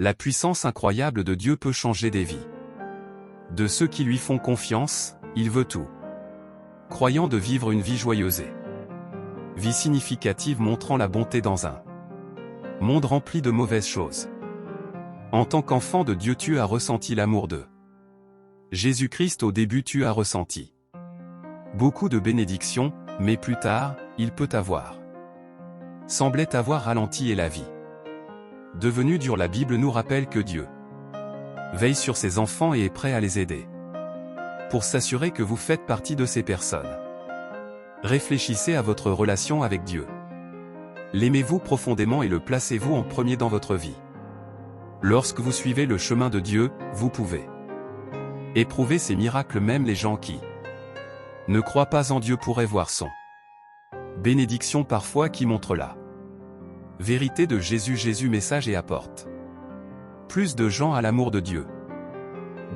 La puissance incroyable de Dieu peut changer des vies. De ceux qui lui font confiance, il veut tout. Croyant de vivre une vie joyeuse. Vie significative montrant la bonté dans un monde rempli de mauvaises choses. En tant qu'enfant de Dieu, tu as ressenti l'amour de Jésus-Christ. Au début, tu as ressenti beaucoup de bénédictions, mais plus tard, il peut semblait avoir ralenti et la vie devenue dure. La Bible nous rappelle que Dieu veille sur ses enfants et est prêt à les aider. Pour s'assurer que vous faites partie de ces personnes, réfléchissez à votre relation avec Dieu. L'aimez-vous profondément et le placez-vous en premier dans votre vie? Lorsque vous suivez le chemin de Dieu, vous pouvez éprouver ces miracles. Même les gens qui ne croient pas en Dieu pourraient voir son bénédiction parfois qui montre la vérité de Jésus. Jésus message et apporte plus de gens à l'amour de Dieu,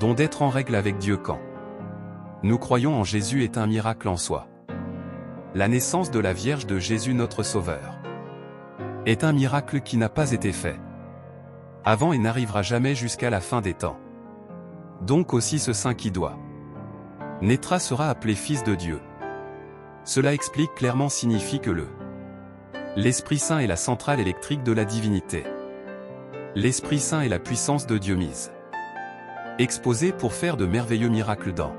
dont d'être en règle avec Dieu quand nous croyons en Jésus est un miracle en soi. La naissance de la Vierge de Jésus notre Sauveur est un miracle qui n'a pas été fait avant et n'arrivera jamais jusqu'à la fin des temps. Donc aussi ce saint qui doit naîtra sera appelé Fils de Dieu. Cela explique clairement signifie que l'Esprit Saint est la centrale électrique de la divinité. L'Esprit Saint est la puissance de Dieu mise exposée pour faire de merveilleux miracles dans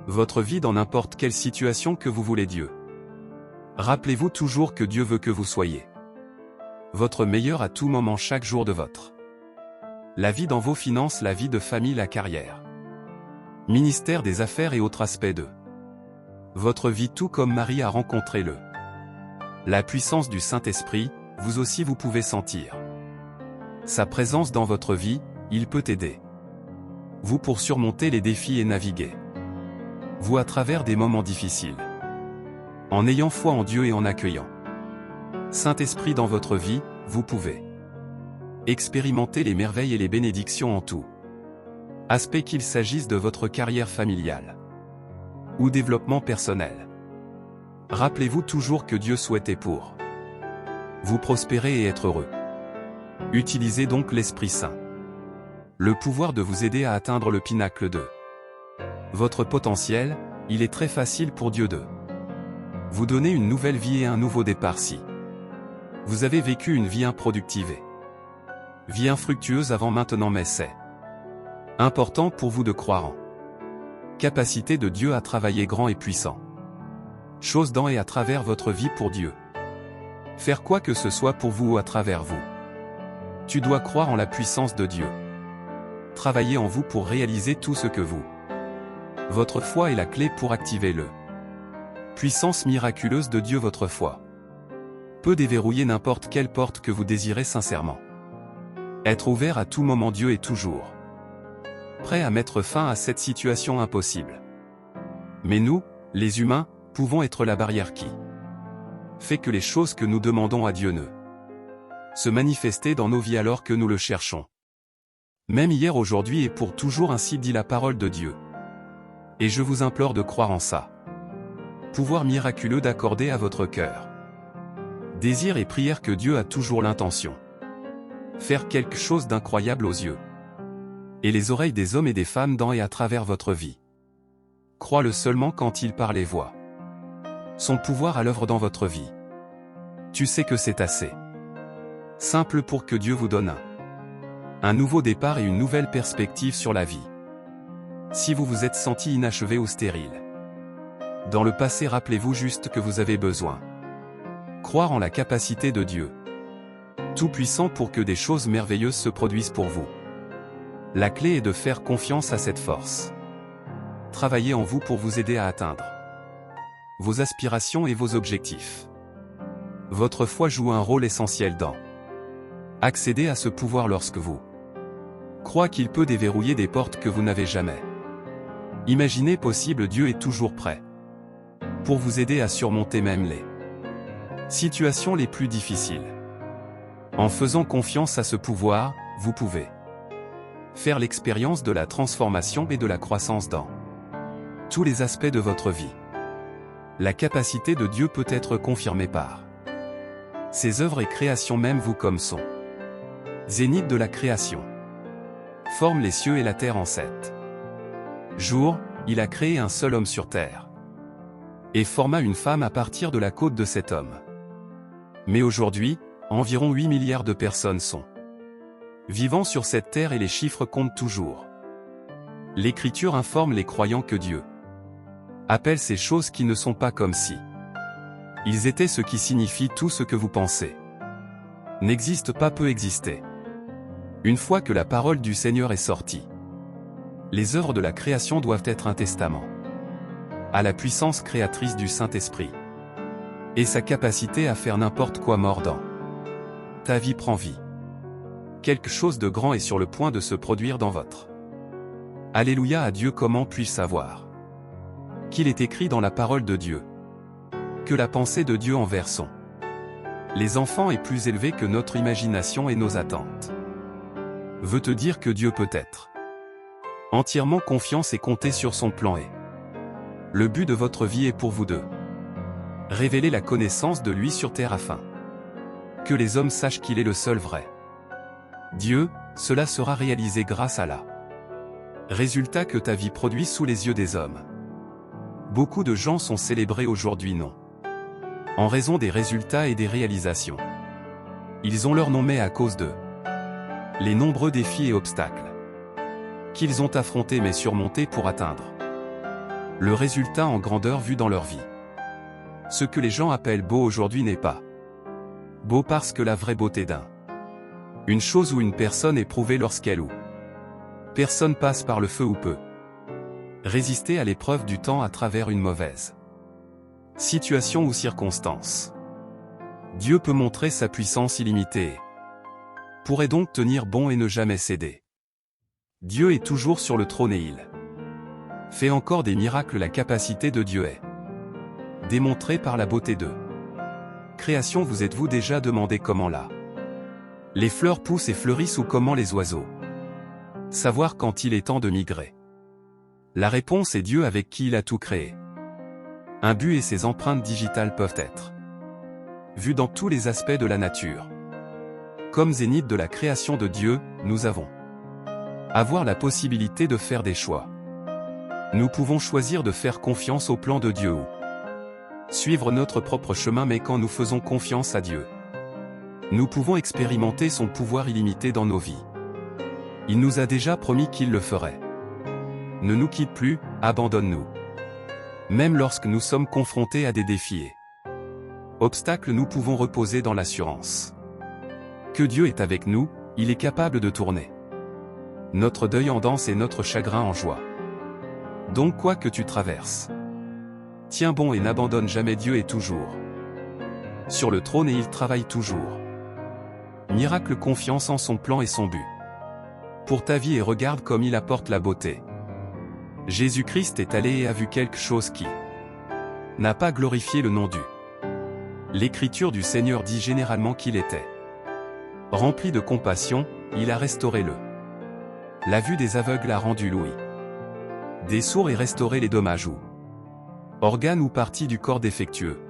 votre vie dans n'importe quelle situation que vous voulez. Dieu. Rappelez-vous toujours que Dieu veut que vous soyez votre meilleur à tout moment chaque jour de votre la vie dans vos finances, la vie de famille, la carrière, ministère des affaires et autres aspects de votre vie. Tout comme Marie a rencontré la puissance du Saint-Esprit, vous aussi vous pouvez sentir sa présence dans votre vie. Il peut aider vous pour surmonter les défis et naviguer vous à travers des moments difficiles. En ayant foi en Dieu et en accueillant Saint-Esprit dans votre vie, vous pouvez expérimenter les merveilles et les bénédictions en tout aspect, qu'il s'agisse de votre carrière familiale ou développement personnel. Rappelez-vous toujours que Dieu souhaitait pour vous prospérer et être heureux. Utilisez donc l'Esprit Saint, le pouvoir de vous aider à atteindre le pinacle de votre potentiel. Il est très facile pour Dieu de vous donner une nouvelle vie et un nouveau départ si vous avez vécu une vie improductive et vie infructueuse avant maintenant, mais c'est important pour vous de croire en capacité de Dieu à travailler grand et puissant chose dans et à travers votre vie pour Dieu. Faire quoi que ce soit pour vous ou à travers vous. Tu dois croire en la puissance de Dieu. Travailler en vous pour réaliser tout ce que vous. Votre foi est la clé pour activer le puissance miraculeuse de Dieu. Votre foi peut déverrouiller n'importe quelle porte que vous désirez sincèrement. Être ouvert à tout moment. Dieu est toujours prêt à mettre fin à cette situation impossible. Mais nous, les humains, pouvons être la barrière qui fait que les choses que nous demandons à Dieu ne se manifester dans nos vies alors que nous le cherchons. Même hier, aujourd'hui et pour toujours, ainsi dit la parole de Dieu. Et je vous implore de croire en ça. Pouvoir miraculeux d'accorder à votre cœur désir et prière que Dieu a toujours l'intention faire quelque chose d'incroyable aux yeux et les oreilles des hommes et des femmes dans et à travers votre vie. Crois-le seulement quand il parle et voit son pouvoir à l'œuvre dans votre vie. Tu sais que c'est assez simple pour que Dieu vous donne un nouveau départ et une nouvelle perspective sur la vie. Si vous vous êtes senti inachevé ou stérile dans le passé, rappelez-vous juste que vous avez besoin croire en la capacité de Dieu Tout-Puissant pour que des choses merveilleuses se produisent pour vous. La clé est de faire confiance à cette force. Travaillez en vous pour vous aider à atteindre vos aspirations et vos objectifs. Votre foi joue un rôle essentiel dans accéder à ce pouvoir lorsque vous croyez qu'il peut déverrouiller des portes que vous n'avez jamais imaginées possibles. Dieu est toujours prêt pour vous aider à surmonter même les situations les plus difficiles. En faisant confiance à ce pouvoir, vous pouvez faire l'expérience de la transformation et de la croissance dans tous les aspects de votre vie. La capacité de Dieu peut être confirmée par ses œuvres et créations, même vous comme son Zénith de la création. Forme les cieux et la terre en 7 jours, il a créé un seul homme sur terre. Et forma une femme à partir de la côte de cet homme. Mais aujourd'hui, environ 8 milliards de personnes sont vivant sur cette terre et les chiffres comptent toujours. L'Écriture informe les croyants que Dieu appelle ces choses qui ne sont pas comme si ils étaient, ce qui signifie tout ce que vous pensez n'existe pas, peut exister. Une fois que la parole du Seigneur est sortie, les œuvres de la création doivent être un testament à la puissance créatrice du Saint-Esprit et sa capacité à faire n'importe quoi mordant. Ta vie prend vie. Quelque chose de grand est sur le point de se produire dans votre. Alléluia à Dieu. Comment puis-je savoir qu'il est écrit dans la parole de Dieu que la pensée de Dieu envers son les enfants est plus élevée que notre imagination et nos attentes? Veut te dire que Dieu peut être entièrement confiance et compter sur son plan, et le but de votre vie est pour vous de révéler la connaissance de lui sur terre afin que les hommes sachent qu'il est le seul vrai Dieu. Cela sera réalisé grâce à la résultat que ta vie produit sous les yeux des hommes. Beaucoup de gens sont célébrés aujourd'hui non en raison des résultats et des réalisations. Ils ont leur nom, mais à cause de les nombreux défis et obstacles qu'ils ont affrontés mais surmontés pour atteindre le résultat en grandeur vu dans leur vie. Ce que les gens appellent beau aujourd'hui n'est pas beau, parce que la vraie beauté une chose ou une personne est prouvée lorsqu'elle ou personne passe par le feu ou peut résister à l'épreuve du temps à travers une mauvaise situation ou circonstance. Dieu peut montrer sa puissance illimitée et pourrait donc tenir bon et ne jamais céder. Dieu est toujours sur le trône et il fait encore des miracles. La capacité de Dieu est démontrée par la beauté de création. Vous êtes-vous déjà demandé comment les fleurs poussent et fleurissent, ou comment les oiseaux savoir quand il est temps de migrer? La réponse est Dieu, avec qui il a tout créé. Un but et ses empreintes digitales peuvent être vues dans tous les aspects de la nature. Comme zénith de la création de Dieu, nous avons avoir la possibilité de faire des choix. Nous pouvons choisir de faire confiance au plan de Dieu ou suivre notre propre chemin, mais quand nous faisons confiance à Dieu, nous pouvons expérimenter son pouvoir illimité dans nos vies. Il nous a déjà promis qu'il le ferait. Ne nous quitte plus, abandonne-nous. Même lorsque nous sommes confrontés à des défis et obstacles, nous pouvons reposer dans l'assurance que Dieu est avec nous. Il est capable de tourner notre deuil en danse et notre chagrin en joie. Donc quoi que tu traverses, tiens bon et n'abandonne jamais. Dieu est toujours sur le trône et il travaille toujours. Miracle, confiance en son plan et son but pour ta vie, et regarde comme il apporte la beauté. Jésus-Christ est allé et a vu quelque chose qui n'a pas glorifié le nom du. L'Écriture du Seigneur dit généralement qu'il était rempli de compassion. Il a restauré la vue des aveugles, a rendu l'ouïe des sourds et restauré les dommages ou organes ou parties du corps défectueux.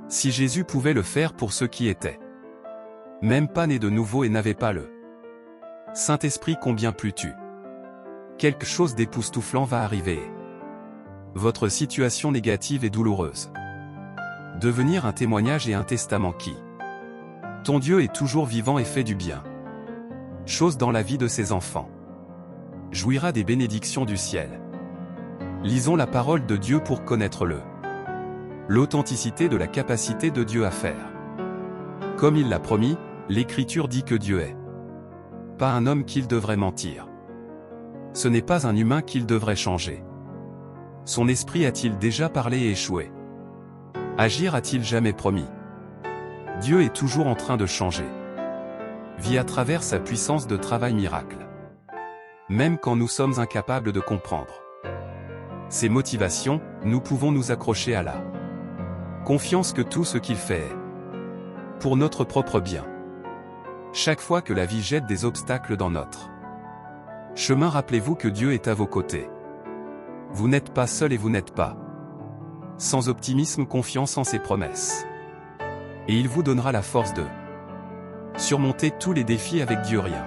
Si Jésus pouvait le faire pour ceux qui étaient même pas nés de nouveau et n'avaient pas le Saint-Esprit, combien plus quelque chose d'époustouflant va arriver. Votre situation négative et douloureuse devenir un témoignage et un testament qui ton Dieu est toujours vivant et fait du bien chose dans la vie de ses enfants. Jouira des bénédictions du ciel. Lisons la parole de Dieu pour connaître l'authenticité de la capacité de Dieu à faire comme il l'a promis. L'Écriture dit que Dieu est pas un homme qu'il devrait mentir. Ce n'est pas un humain qu'il devrait changer. Son esprit a-t-il déjà parlé et échoué? Agir a-t-il jamais promis? Dieu est toujours en train de changer. Vit à travers sa puissance de travail miracle. Même quand nous sommes incapables de comprendre ses motivations, nous pouvons nous accrocher à la confiance que tout ce qu'il fait est pour notre propre bien. Chaque fois que la vie jette des obstacles dans notre chemin, rappelez-vous que Dieu est à vos côtés. Vous n'êtes pas seul et vous n'êtes pas sans optimisme. Confiance en ses promesses. Et il vous donnera la force de Surmonter tous les défis avec Dieu, rien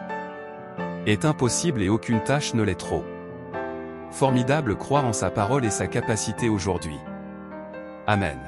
est impossible et aucune tâche ne l'est trop formidable. Croire en sa parole et sa capacité aujourd'hui. Amen.